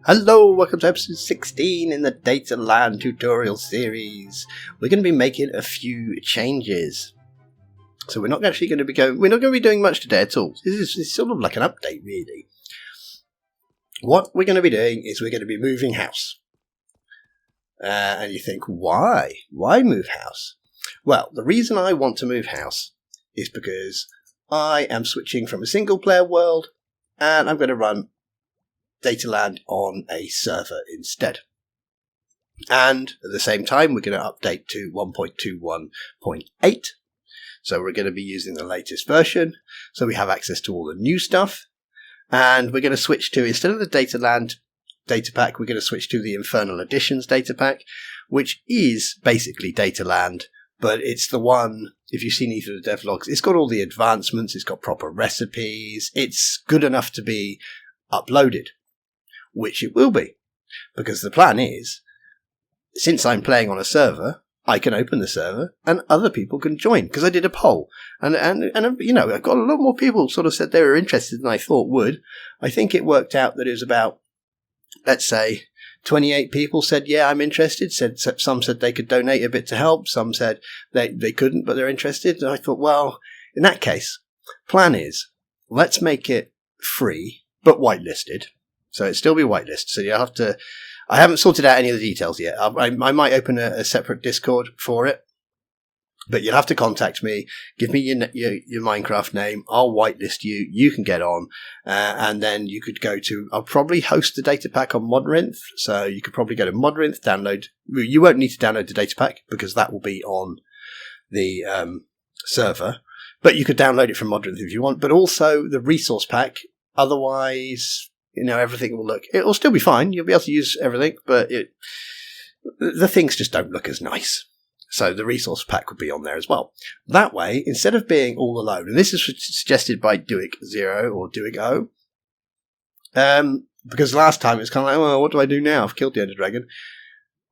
Hello, welcome to episode 16 in the Dataland tutorial series. We're going to be making a few changes. So we're not going to be doing much today at all. This is sort of like an update, really. What we're going to be doing is we're going to be moving house. And you think, why? Why move house? Well, the reason I want to move house is because I am switching from a single player world and I'm going to run Dataland on a server instead. And at the same time, we're going to update to 1.21.8. So we're going to be using the latest version. So we have access to all the new stuff. And we're going to switch to, instead of the Dataland Datapack, we're going to switch to the Infernal Editions Datapack, which is basically Dataland, but it's the one, if you've seen either of the devlogs, it's got all the advancements, it's got proper recipes, it's good enough to be uploaded. Which it will be, because the plan is, since I'm playing on a server, I can open the server and other people can join, because I did a poll, and you know, I've got a lot more people sort of said they were interested than I thought would. I think it worked out that it was about, let's say, 28 people said, yeah, I'm interested. Some said they could donate a bit to help, some said they couldn't, but they're interested, and I thought, well, in that case, plan is, let's make it free, but whitelisted. So it'll still be whitelist. So you'll have to. I haven't sorted out any of the details yet. I might open a separate Discord for it, but you'll have to contact me. Give me your Minecraft name. I'll whitelist you. You can get on, and then you could go to. I'll probably host the Datapack on Modrinth, so you could probably go to Modrinth, download. You won't need to download the Datapack because that will be on the server, but you could download it from Modrinth if you want. But also the resource pack. Otherwise, you know, everything it'll still be fine. You'll be able to use everything, but the things just don't look as nice. So the resource pack would be on there as well. That way, instead of being all alone, and this is suggested by Duick0 or Duick0, because last time it was kind of like, well, what do I do now? I've killed the Ender Dragon.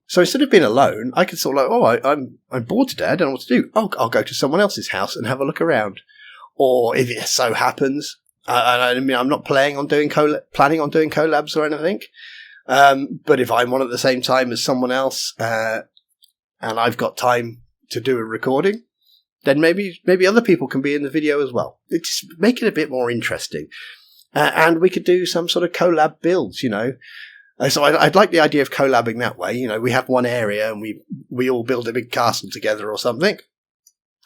So instead of being alone, I could sort of like, I'm bored today, I don't know what to do. I'll go to someone else's house and have a look around. Or if it so happens, I mean, I'm not planning on doing collabs or anything. But if I'm on at the same time as someone else, and I've got time to do a recording, then maybe other people can be in the video as well. It's make it a bit more interesting. And we could do some sort of collab builds, you know. So I'd like the idea of collabing that way. You know, we have one area and we all build a big castle together or something.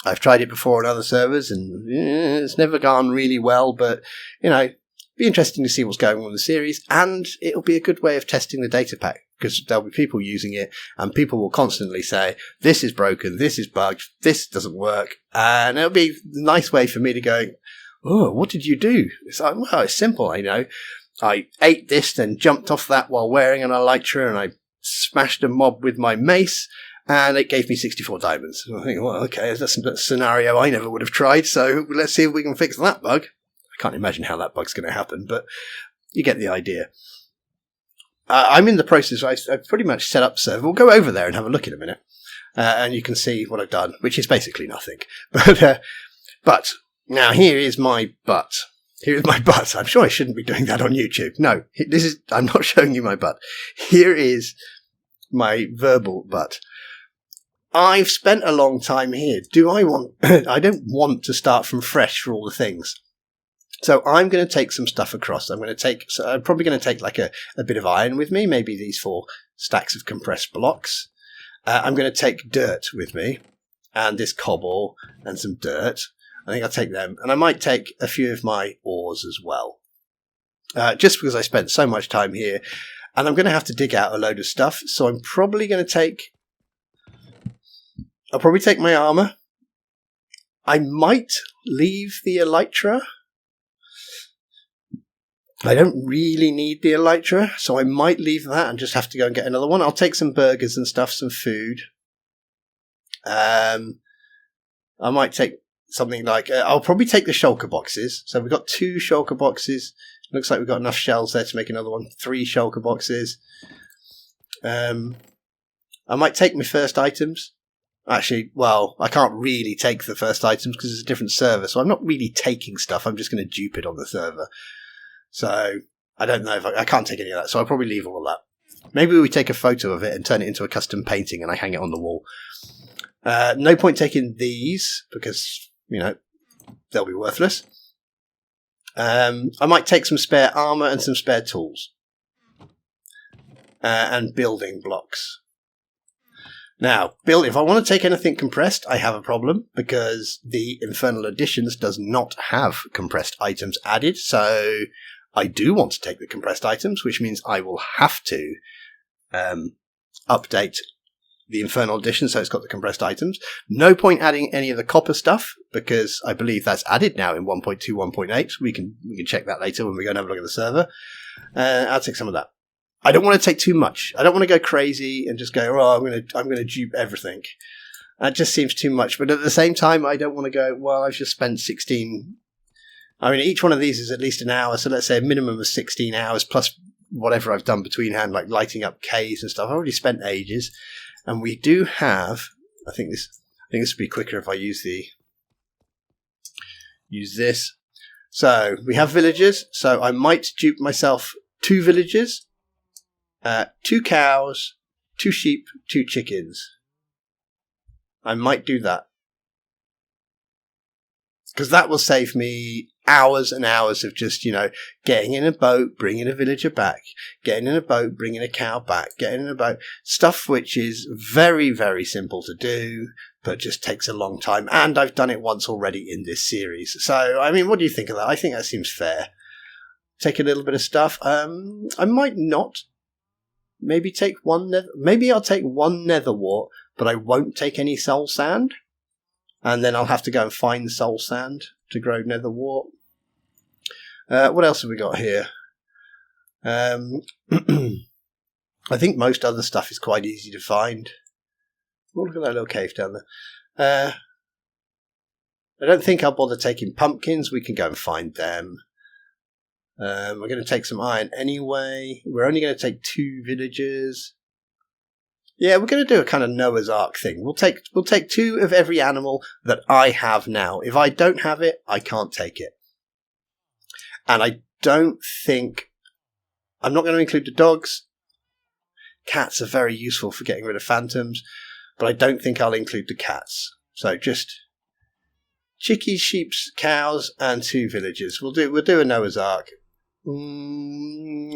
I've tried it before on other servers and it's never gone really well, but, you know, be interesting to see what's going on in the series, and it'll be a good way of testing the Datapack because there'll be people using it and people will constantly say, this is broken, this is bugged, this doesn't work, and it'll be a nice way for me to go, oh, what did you do? It's like, well, it's simple, you know. I ate this, then jumped off that while wearing an elytra, and I smashed a mob with my mace, and it gave me 64 diamonds. And I think, well, okay, that's a scenario I never would have tried, so let's see if we can fix that bug. I can't imagine how that bug's going to happen, but you get the idea. I'm in the process, I've pretty much set up the server. We'll go over there and have a look in a minute, and you can see what I've done, which is basically nothing. But now here is my butt. Here is my butt. I'm sure I shouldn't be doing that on YouTube. No, I'm not showing you my butt. Here is my verbal butt. I've spent a long time here. I don't want to start from fresh for all the things. So I'm going to take some stuff across. I'm probably going to take like a bit of iron with me, maybe these 4 stacks of compressed blocks. I'm going to take dirt with me and this cobble and some dirt. I think I'll take them. And I might take a few of my ores as well. Just because I spent so much time here. And I'm going to have to dig out a load of stuff. So I'm probably going to take... I'll probably take my armor. I might leave the elytra. I don't really need the elytra, so I might leave that and just have to go and get another one. I'll take some burgers and stuff, some food. I might take something like... I'll probably take the shulker boxes. So we've got 2 shulker boxes. Looks like we've got enough shells there to make another one. 3 shulker boxes. I might take my first items. Actually, well, I can't really take the first items because it's a different server, so I'm not really taking stuff. I'm just going to dupe it on the server. So I don't know if I can't take any of that, so I'll probably leave all of that. Maybe we take a photo of it and turn it into a custom painting and I hang it on the wall. No point taking these because, they'll be worthless. I might take some spare armor and some spare tools. And building blocks. Now, if I want to take anything compressed, I have a problem because the Infernal Editions does not have compressed items added. So I do want to take the compressed items, which means I will have to update the Infernal Edition so it's got the compressed items. No point adding any of the copper stuff because I believe that's added now in 1.2, 1.8. We can check that later when we go and have a look at the server. I'll take some of that. I don't want to take too much. I don't want to go crazy and just go, I'm going to dupe everything. That just seems too much. But at the same time, I don't want to go, well, I've just spent 16. I mean, each one of these is at least an hour. So let's say a minimum of 16 hours plus whatever I've done between hand, like lighting up caves and stuff. I've already spent ages. And we do have, I think this would be quicker if I use this. So we have villagers. So I might dupe myself 2 villagers. 2 cows, 2 sheep, 2 chickens. I might do that. Because that will save me hours and hours of just, getting in a boat, bringing a villager back, getting in a boat, bringing a cow back, getting in a boat. Stuff which is very, very simple to do, but just takes a long time. And I've done it once already in this series. So, I mean, what do you think of that? I think that seems fair. Take a little bit of stuff. I might not. Maybe I'll take 1 nether wart, but I won't take any soul sand. And then I'll have to go and find soul sand to grow nether wart. What else have we got here? I think most other stuff is quite easy to find. Oh, look at that little cave down there. I don't think I'll bother taking pumpkins. We can go and find them. We're going to take some iron anyway. We're only going to take 2 villagers. Yeah, we're going to do a kind of Noah's Ark thing. We'll take 2 of every animal that I have now. If I don't have it, I can't take it. And I'm not going to include the dogs. Cats are very useful for getting rid of phantoms, but I don't think I'll include the cats. So just chickies, sheeps, cows, and 2 villagers. We'll do a Noah's Ark.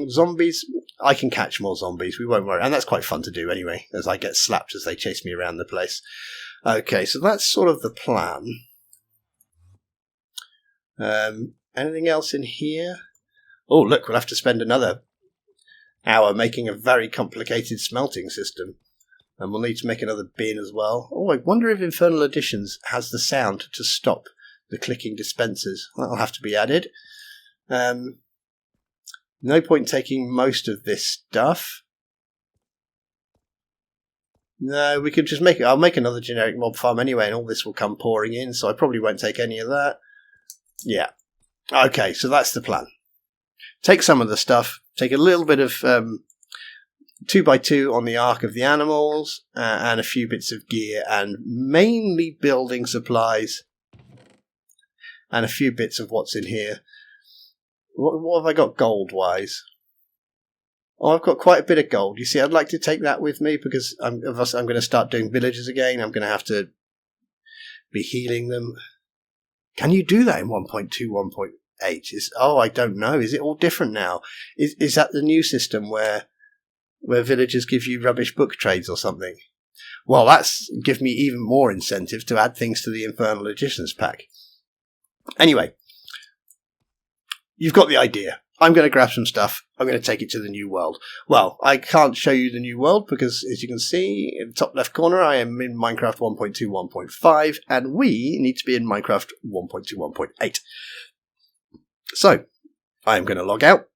Zombies. I can catch more zombies. We won't worry. And that's quite fun to do anyway, as I get slapped as they chase me around the place. Okay, so that's sort of the plan. Anything else in here? Oh, look, we'll have to spend another hour making a very complicated smelting system. And we'll need to make another bin as well. Oh, I wonder if Infernal Editions has the sound to stop the clicking dispensers. That'll have to be added. No point taking most of this stuff. No, we could just make it. I'll make another generic mob farm anyway, and all this will come pouring in, so I probably won't take any of that. Yeah. Okay, so that's the plan. Take some of the stuff. Take a little bit of 2x2 on the arc of the animals, and a few bits of gear, and mainly building supplies, and a few bits of what's in here. What have I got gold-wise? Oh, I've got quite a bit of gold. You see, I'd like to take that with me because I'm going to start doing villagers again. I'm going to have to be healing them. Can you do that in 1.2, 1.8? I don't know. Is it all different now? Is that the new system where villagers give you rubbish book trades or something? Well, that's give me even more incentive to add things to the Infernal Editions pack. Anyway. You've got the idea. I'm going to grab some stuff. I'm going to take it to the new world. Well, I can't show you the new world because, as you can see, in the top left corner, I am in Minecraft 1.2, 1.5, and we need to be in Minecraft 1.2, 1.8. So, I am going to log out,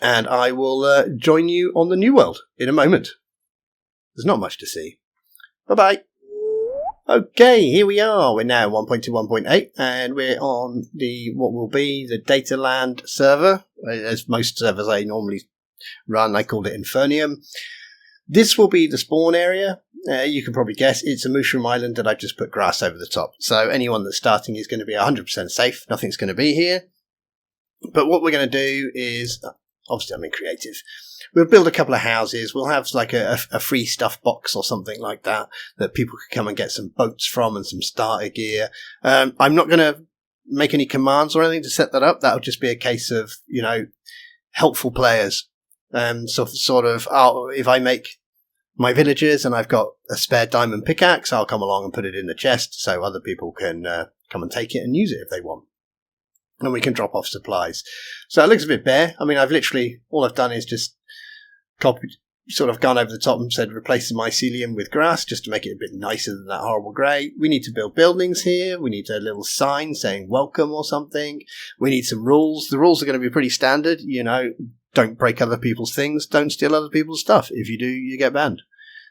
and I will join you on the new world in a moment. There's not much to see. Bye-bye. Okay, here we are. We're now 1.2, 1.8, and we're on what will be the Dataland server. As most servers I normally run, I called it Infernium. This will be the spawn area. You can probably guess it's a mushroom island that I've just put grass over the top. So anyone that's starting is going to be 100% safe. Nothing's going to be here. But what we're going to do is, obviously I'm in creative, we'll build a couple of houses. We'll have like a free stuff box or something like that people can come and get some boats from and some starter gear. I'm not going to make any commands or anything to set that up. That'll just be a case of, helpful players. Sort of, if I make my villagers and I've got a spare diamond pickaxe, I'll come along and put it in the chest so other people can come and take it and use it if they want. And we can drop off supplies. So it looks a bit bare. I mean, all I've done is just sort of gone over the top and said replace the mycelium with grass just to make it a bit nicer than that horrible grey. We need to build buildings here. We need a little sign saying welcome or something. We need some rules. The rules are going to be pretty standard. Don't break other people's things. Don't steal other people's stuff. If you do, you get banned.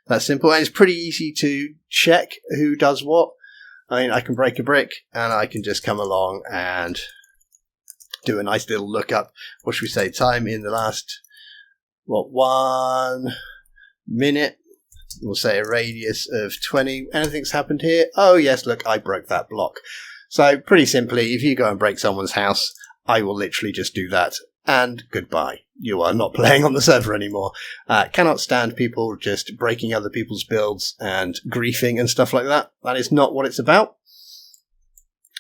That's simple. And it's pretty easy to check who does what. I mean, I can break a brick and I can just come along and do a nice little lookup. What should we say? Time in the last, 1 minute? We'll say a radius of 20. Anything's happened here? Oh, yes, look, I broke that block. So pretty simply, if you go and break someone's house, I will literally just do that. And goodbye. You are not playing on the server anymore. Cannot stand people just breaking other people's builds and griefing and stuff like that. That is not what it's about.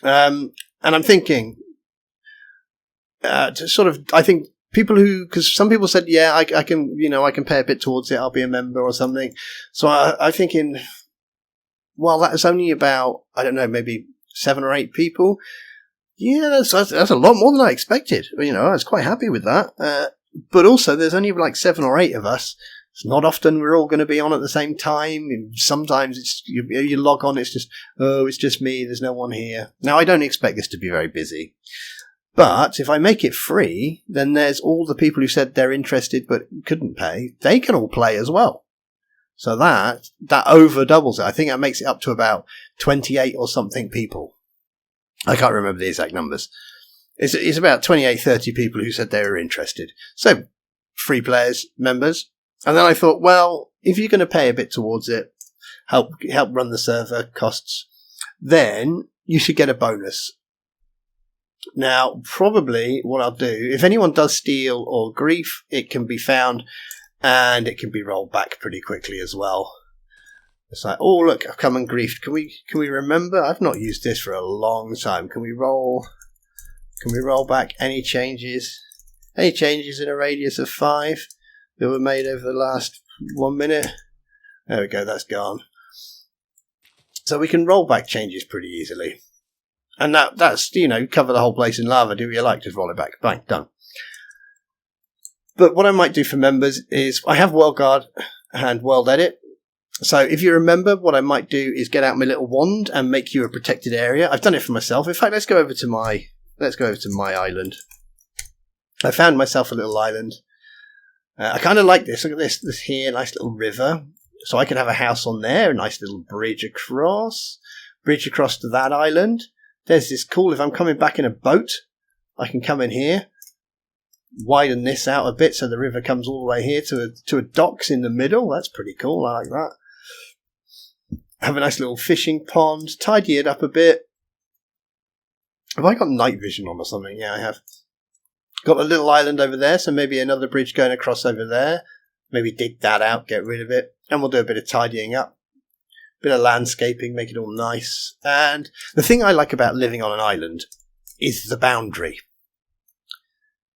And I'm thinking, I think people because some people said, yeah, I can, I can pay a bit towards it. I'll be a member or something. So I'm thinking, well, that is only about, I don't know, maybe 7 or 8 people. Yeah, that's a lot more than I expected. I was quite happy with that. But also, there's only like 7 or 8 of us. It's not often we're all going to be on at the same time. Sometimes it's you log on, it's just me. There's no one here. Now, I don't expect this to be very busy. But if I make it free, then there's all the people who said they're interested but couldn't pay. They can all play as well. So that over doubles it. I think that makes it up to about 28 or something people. I can't remember the exact numbers. It's about 28, 30 people who said they were interested. So, free players, members. And then I thought, well, if you're going to pay a bit towards it, help run the server costs, then you should get a bonus. Now, probably what I'll do, if anyone does steal or grief, it can be found and it can be rolled back pretty quickly as well. It's like, oh, look, I've come and griefed. Can we remember? I've not used this for a long time. Can we roll back any changes? Any changes in a radius of 5 that were made over the last 1 minute? There we go, that's gone. So we can roll back changes pretty easily. And that's, cover the whole place in lava. Do what you like, just roll it back. Bang, done. But what I might do for members is, I have World Guard and World Edit. So if you remember, what I might do is get out my little wand and make you a protected area. I've done it for myself. In fact, let's go over to my island. I found myself a little island. I kind of like this. Look at this here, nice little river. So I could have a house on there, a nice little bridge across to that island. There's this cool, if I'm coming back in a boat, I can come in here, widen this out a bit so the river comes all the way here to a docks in the middle. That's pretty cool. I like that. Have a nice little fishing pond, tidy it up a bit. Have I got night vision on or something? Yeah, I have. Got a little island over there, so maybe another bridge going across over there. Maybe dig that out, get rid of it, and we'll do a bit of tidying up. Bit of landscaping, make it all nice. And the thing I like about living on an island is the boundary.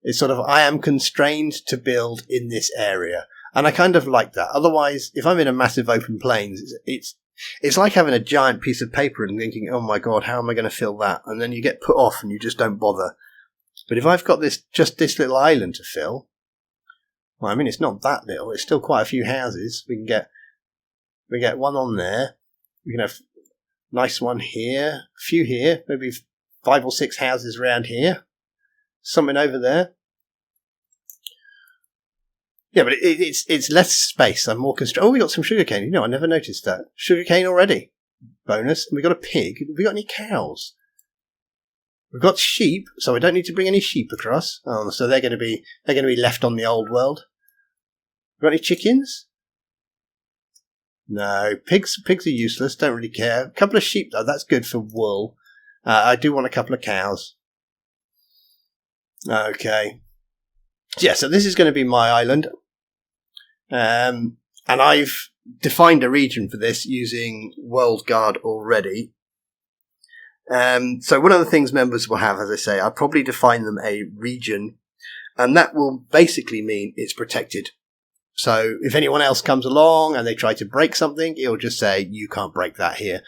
It's sort of, I am constrained to build in this area. And I kind of like that. Otherwise, if I'm in a massive open plains, it's like having a giant piece of paper and thinking, oh my God, how am I going to fill that? And then you get put off and you just don't bother. But if I've got just this little island to fill, well, I mean, it's not that little. It's still quite a few houses. We get one on there. We can have a nice one here, a few here, maybe 5 or 6 houses around here. Something over there. Yeah, but it's less space. I'm more constrained. Oh, we got some sugarcane. I never noticed that. Sugarcane already. Bonus. And we got a pig. Have we got any cows? We've got sheep, so we don't need to bring any sheep across. Oh, so they're going to be left on the old world. Got any chickens? No, pigs are useless. Don't really care. A couple of sheep though. That's good for wool. I do want a couple of cows. Okay. Yeah, so this is going to be my island. And I've defined a region for this using World Guard already. So one of the things members will have, as I say, I'll probably define them a region, and that will basically mean it's protected. So if anyone else comes along and they try to break something, it'll just say, you can't break that here.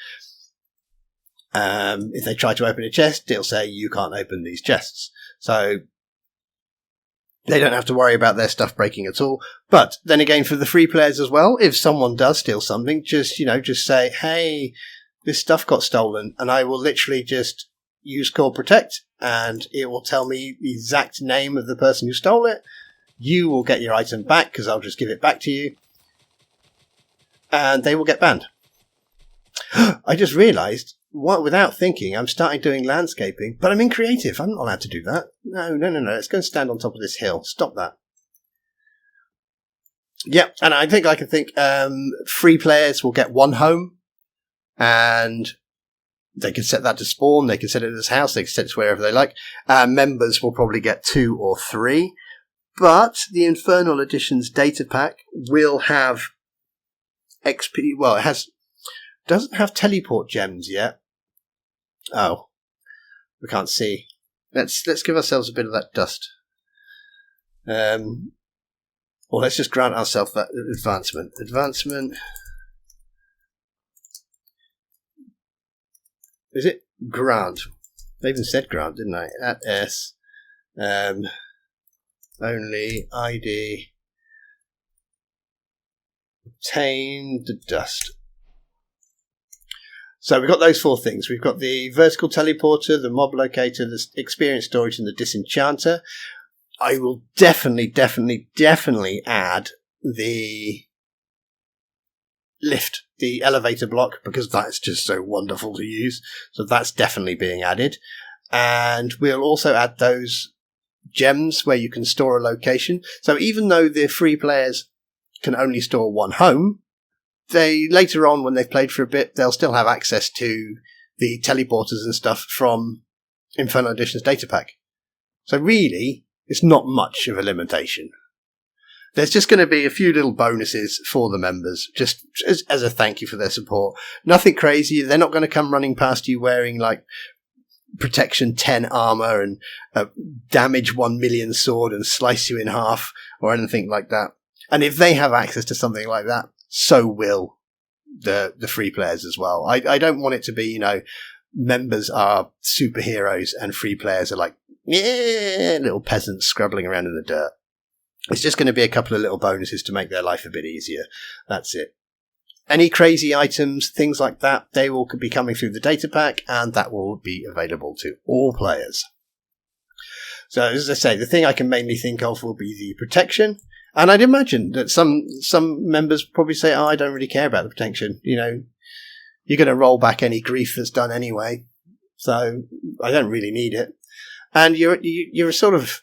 If they try to open a chest, it'll say, you can't open these chests. So they don't have to worry about their stuff breaking at all. But then again, for the free players as well, if someone does steal something, just say, hey, this stuff got stolen, and I will literally just use Call Protect, and it will tell me the exact name of the person who stole it. You will get your item back, because I'll just give it back to you, and they will get banned. I just realised, without thinking, I'm starting doing landscaping, but I'm in creative. I'm not allowed to do that. No. Let's go and stand on top of this hill. Stop that. Yep, and I think free players will get one home, and they can set that to spawn. They can set it as house. They can set it to wherever they like. Members will probably get 2 or 3, but the Infernal Edition's data pack will have XP. Well, it doesn't have teleport gems yet. Oh, we can't see. Let's give ourselves a bit of that dust. Or let's just grant ourselves that advancement. Advancement. Is it grant? They even said grant, didn't they? At S. Only ID. Obtain the dust. So we've got those 4 things. We've got the vertical teleporter, the mob locator, the experience storage, and the disenchanter. I will definitely add the lift, the elevator block, because that's just so wonderful to use. So that's definitely being added. And we'll also add those gems where you can store a location. So even though the free players can only store one home, they later on, when they've played for a bit, they'll still have access to the teleporters and stuff from Infernal Edition's data pack. So really, it's not much of a limitation. There's just going to be a few little bonuses for the members, just as a thank you for their support. Nothing crazy. They're not going to come running past you wearing like protection 10 armor and a damage 1 million sword and slice you in half or anything like that. And if they have access to something like that, so will the free players as well. I don't want it to be, members are superheroes and free players are like, yeah, little peasants scrabbling around in the dirt. It's just going to be a couple of little bonuses to make their life a bit easier. That's it. Any crazy items, things like that, they will be coming through the data pack, and that will be available to all players. So, as I say, the thing I can mainly think of will be the protection. And I'd imagine that some members probably say, I don't really care about the protection. You're going to roll back any grief that's done anyway. So I don't really need it. And you're sort of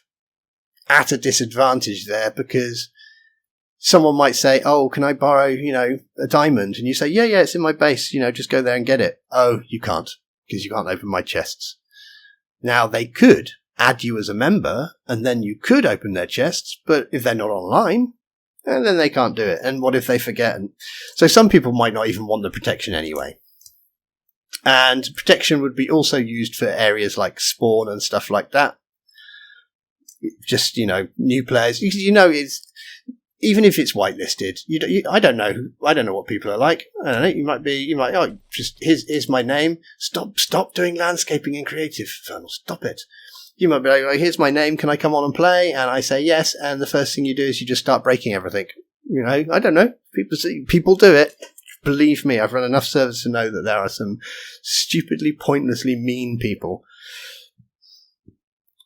at a disadvantage there, because someone might say, oh, can I borrow, a diamond? And you say, yeah, it's in my base. Just go there and get it. Oh, you can't, because you can't open my chests. Now, they could add you as a member, and then you could open their chests, but if they're not online, then they can't do it. And what if they forget? And so some people might not even want the protection anyway. And protection would be also used for areas like spawn and stuff like that. Just, new players. It's, even if it's whitelisted, I don't know what people are like. I don't know. Here's my name. Stop doing landscaping in creative. Stop it. You might be like, here's my name, can I come on and play? And I say yes, and the first thing you do is you just start breaking everything. I don't know. People do it. Believe me, I've run enough servers to know that there are some stupidly, pointlessly mean people.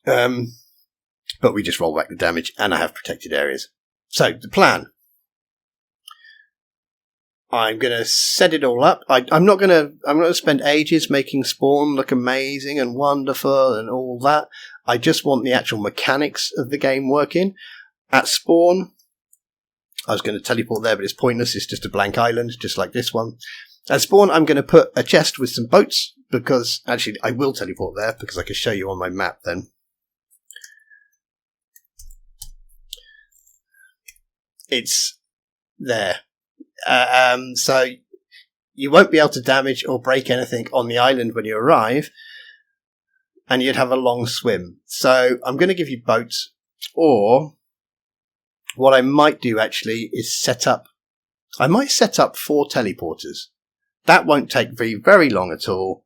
But we just roll back the damage, and I have protected areas. So, the plan. I'm going to set it all up. I'm not going to spend ages making spawn look amazing and wonderful and all that. I just want the actual mechanics of the game working. At spawn, I was going to teleport there, but it's pointless. It's just a blank island, just like this one. At spawn, I'm going to put a chest with some boats, because actually I will teleport there, because I can show you on my map then. it's there. So you won't be able to damage or break anything on the island when you arrive, and you'd have a long swim. So I'm going to give you boats, or what I might do actually is set up 4 teleporters. That won't take very long at all.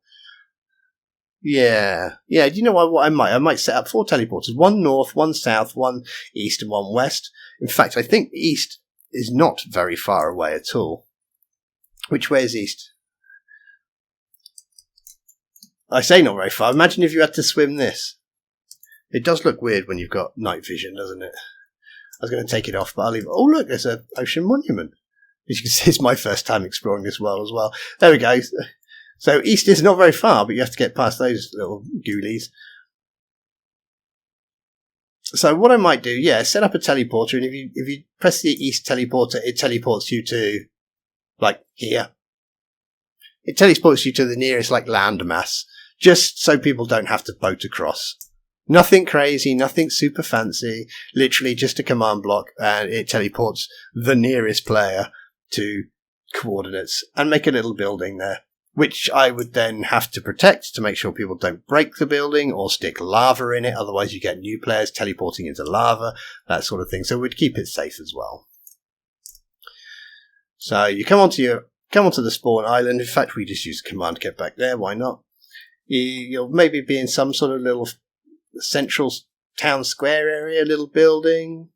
Yeah. Do you know what I might? I might set up 4 teleporters. 1 north, 1 south, 1 east, and 1 west. In fact, I think east is not very far away at all. Which way is east? I say not very far. Imagine if you had to swim this. It does look weird when you've got night vision, doesn't it? I was going to take it off, but I'll leave it. Oh, look, there's an ocean monument. As you can see, it's my first time exploring this world as well. There we go. So east is not very far, but you have to get past those little ghoulies. So what I might do, set up a teleporter, and if you press the east teleporter, it teleports you to, like, here. It teleports you to the nearest, like, landmass, just so people don't have to boat across. Nothing crazy, nothing super fancy, literally just a command block, and it teleports the nearest player to coordinates and make a little building there, which I would then have to protect to make sure people don't break the building or stick lava in it. Otherwise you get new players teleporting into lava, that sort of thing. So we'd keep it safe as well. So you come onto the spawn island. In fact, we just use the command get back there. Why not? You'll maybe be in some sort of little central town square area, little building.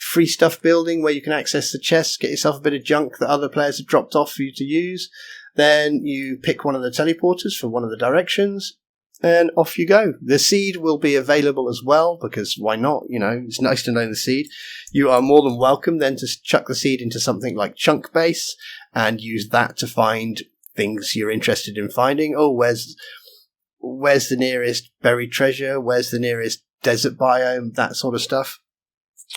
Free stuff building where you can access the chests, get yourself a bit of junk that other players have dropped off for you to use. Then you pick one of the teleporters for one of the directions, and off you go. The seed will be available as well, because why not? It's nice to know the seed. You are more than welcome then to chuck the seed into something like Chunk Base and use that to find things you're interested in finding. Oh, where's the nearest buried treasure? Where's the nearest desert biome? That sort of stuff.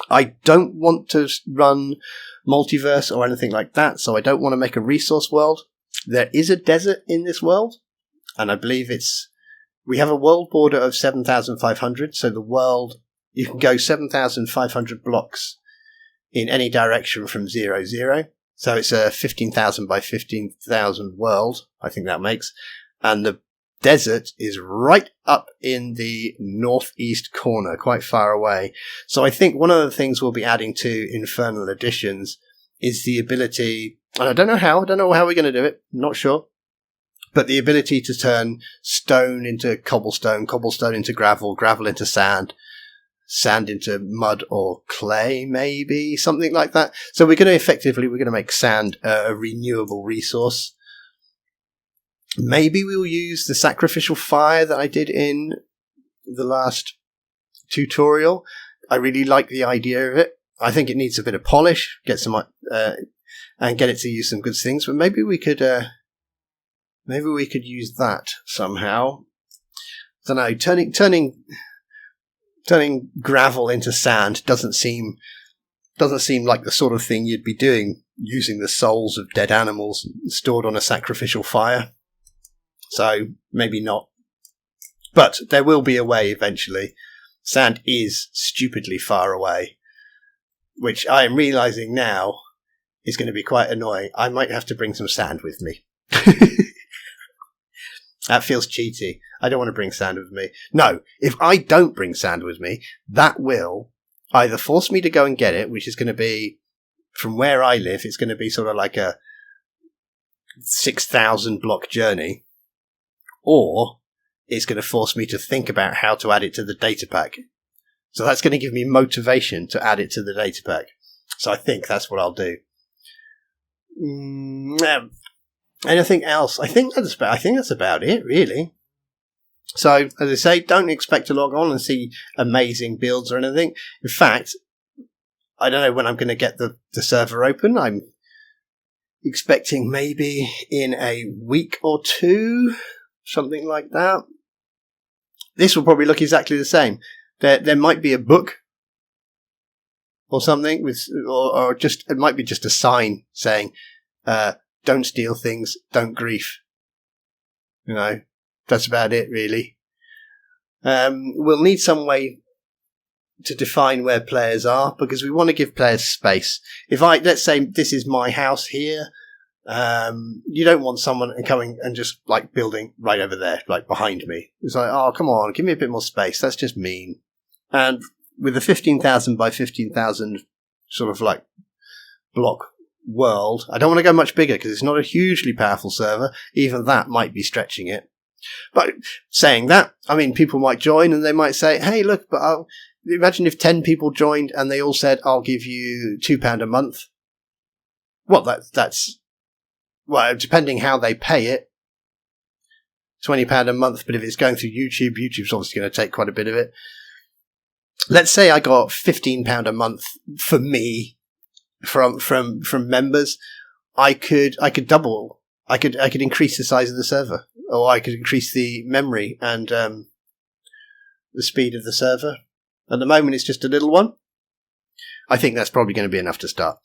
I don't want to run multiverse or anything like that, so I don't want to make a resource world. There is a desert in this world, and I believe we have a world border of 7,500, so the world, you can go 7,500 blocks in any direction from 0, 0. So it's a 15,000 by 15,000 world, I think that makes, and the desert is right up in the northeast corner, quite far away. So I think one of the things we'll be adding to Infernal Editions is the ability, and I don't know how we're going to do it, not sure, but the ability to turn stone into cobblestone, cobblestone into gravel, gravel into sand, sand into mud or clay, maybe, something like that. So we're going to make sand a renewable resource. Maybe we'll use the sacrificial fire that I did in the last tutorial. I really like the idea of it. I think it needs a bit of polish, get some, and get it to use some good things. But maybe we could use that somehow. I don't know. Turning gravel into sand doesn't seem like the sort of thing you'd be doing using the souls of dead animals stored on a sacrificial fire. So, maybe not. But there will be a way eventually. Sand is stupidly far away, which I am realising now is going to be quite annoying. I might have to bring some sand with me. That feels cheaty. I don't want to bring sand with me. No, if I don't bring sand with me, that will either force me to go and get it, which is going to be, from where I live, it's going to be sort of like a 6,000 block journey, or it's going to force me to think about how to add it to the datapack. So that's going to give me motivation to add it to the datapack. So I think that's what I'll do. Anything else? I think that's about it, really. So, as I say, don't expect to log on and see amazing builds or anything. In fact, I don't know when I'm going to get the server open. I'm expecting maybe in a week or two, something like that. This will probably look exactly the same. There might be a book or something or just, it might be just a sign saying, don't steal things, don't grief. That's about it, really. We'll need some way to define where players are, because we want to give players space. Let's say this is my house here, you don't want someone coming and just like building right over there, like behind me. It's like, oh, come on, give me a bit more space. That's just mean. And with a 15,000 by 15,000 sort of like block world, I don't want to go much bigger because it's not a hugely powerful server. Even that might be stretching it. But saying that, I mean, people might join and they might say, hey, look, but imagine if 10 people joined and they all said, I'll give you £2 a month. Well, that's, well, depending how they pay it, £20 a month. But if it's going through YouTube, YouTube's obviously going to take quite a bit of it. Let's say I got £15 a month for me from members. I could double. I could increase the size of the server, or I could increase the memory and the speed of the server. At the moment, it's just a little one. I think that's probably going to be enough to start.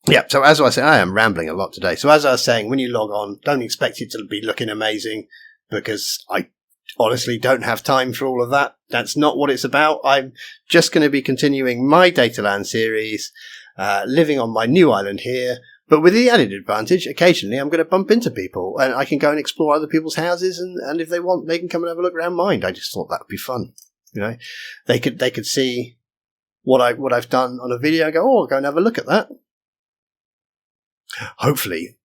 Yeah, so as I say, I am rambling a lot today. So as I was saying, when you log on, don't expect it to be looking amazing, because I honestly don't have time for all of that. That's not what it's about. I'm just going to be continuing my Dataland series, living on my new island here, but with the added advantage, occasionally I'm going to bump into people and I can go and explore other people's houses, and if they want, they can come and have a look around mine. I just thought that would be fun. You know, they could see what I've done on a video and go, oh, I'll go and have a look at that. Hopefully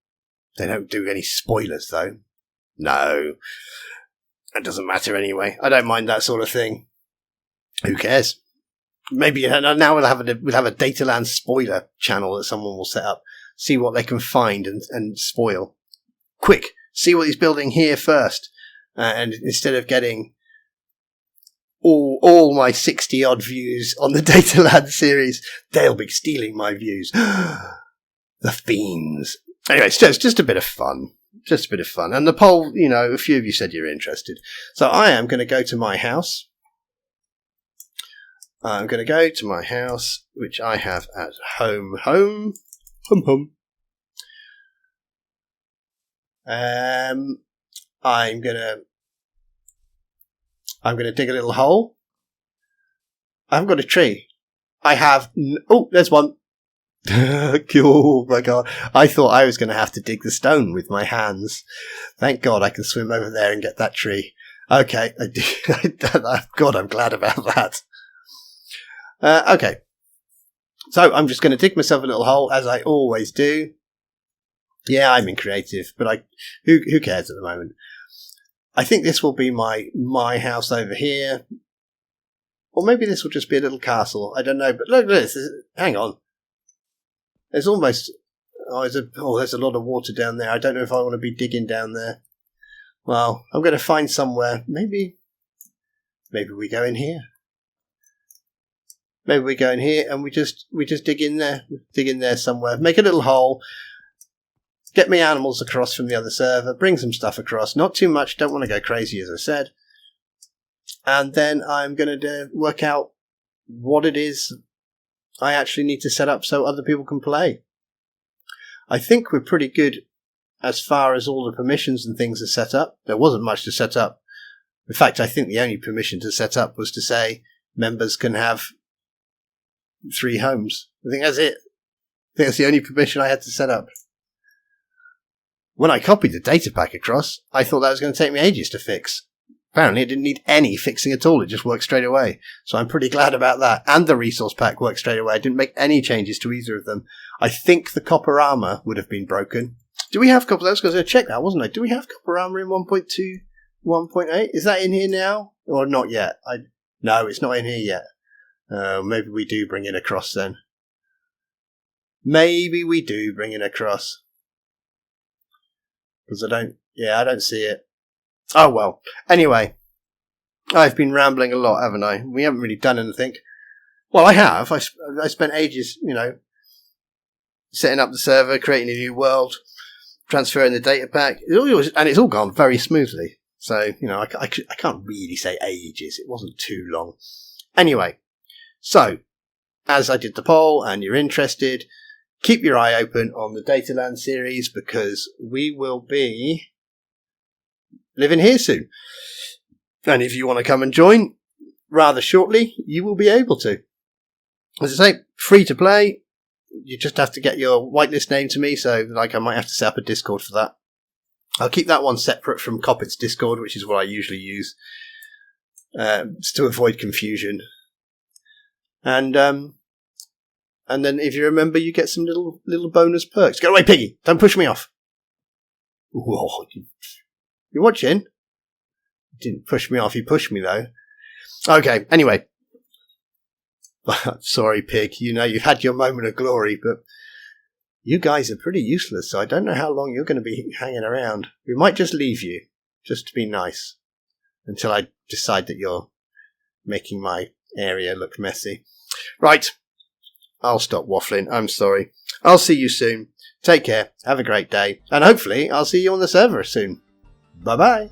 they don't do any spoilers though. No, that doesn't matter anyway. I don't mind that sort of thing. Who cares? Maybe now we'll have a Dataland spoiler channel that someone will set up. See what they can find and spoil. Quick, see what he's building here first. And instead of getting all my 60 odd views on the Dataland series, they'll be stealing my views. The fiends. Anyway, it's just a bit of fun. Just a bit of fun. And the poll, you know, a few of you said you're interested. So I am going to go to my house. I'm going to go to my house, which I have at home. I'm going to dig a little hole. I haven't got a tree. I have... oh, there's one. Oh my god. I thought I was going to have to dig the stone with my hands. Thank God I can swim over there and get that tree. Okay. God, I'm glad about that. Okay. So I'm just going to dig myself a little hole, as I always do. Yeah, I'm in creative, but who cares at the moment? I think this will be my house over here. Or maybe this will just be a little castle. I don't know. But look at this. Hang on. There's almost... there's a lot of water down there. I don't know if I want to be digging down there. Well, I'm going to find somewhere. Maybe we go in here. Maybe we go in here and we just dig in there. Dig in there somewhere. Make a little hole. Get me animals across from the other server. Bring some stuff across. Not too much. Don't want to go crazy, as I said. And then I'm going to work out what it is I actually need to set up so other people can play. I think we're pretty good as far as all the permissions and things are set up. There wasn't much to set up. In fact, I think the only permission to set up was to say members can have 3 homes. I think that's it. I think that's the only permission I had to set up. When I copied the Datapack across, I thought that was going to take me ages to fix. Apparently it didn't need any fixing at all. It just worked straight away. So I'm pretty glad about that. And the resource pack worked straight away. I didn't make any changes to either of them. I think the copper armor would have been broken. Do we have copper? I was going to check that, wasn't I? Do we have copper armor in 1.2, 1.8? Is that in here now? Or not yet? No, it's not in here yet. Maybe we do bring it across then. Maybe we do bring it across. Because I don't see it. Oh well. Anyway, I've been rambling a lot, haven't I? We haven't really done anything. Well, I have. I spent ages, setting up the server, creating a new world, transferring the data pack, and it's all gone very smoothly. So, I can't really say ages. It wasn't too long. Anyway, so, as I did the poll and you're interested, keep your eye open on the Dataland series, because we will be living here soon. And if you want to come and join, rather shortly, you will be able to. As I say, free to play. You just have to get your whitelist name to me, so I might have to set up a Discord for that. I'll keep that one separate from Coppet's Discord, which is what I usually use, to avoid confusion. And then if you remember, you get some little bonus perks. Get away, Piggy! Don't push me off. Whoa, you watching? You didn't push me off. You pushed me though. Okay. Anyway, sorry, Pig. You've had your moment of glory, but you guys are pretty useless. So I don't know how long you're going to be hanging around. We might just leave you, just to be nice, until I decide that you're making my area look messy. Right. I'll stop waffling. I'm sorry. I'll see you soon. Take care. Have a great day. And hopefully I'll see you on the server soon. Bye-bye.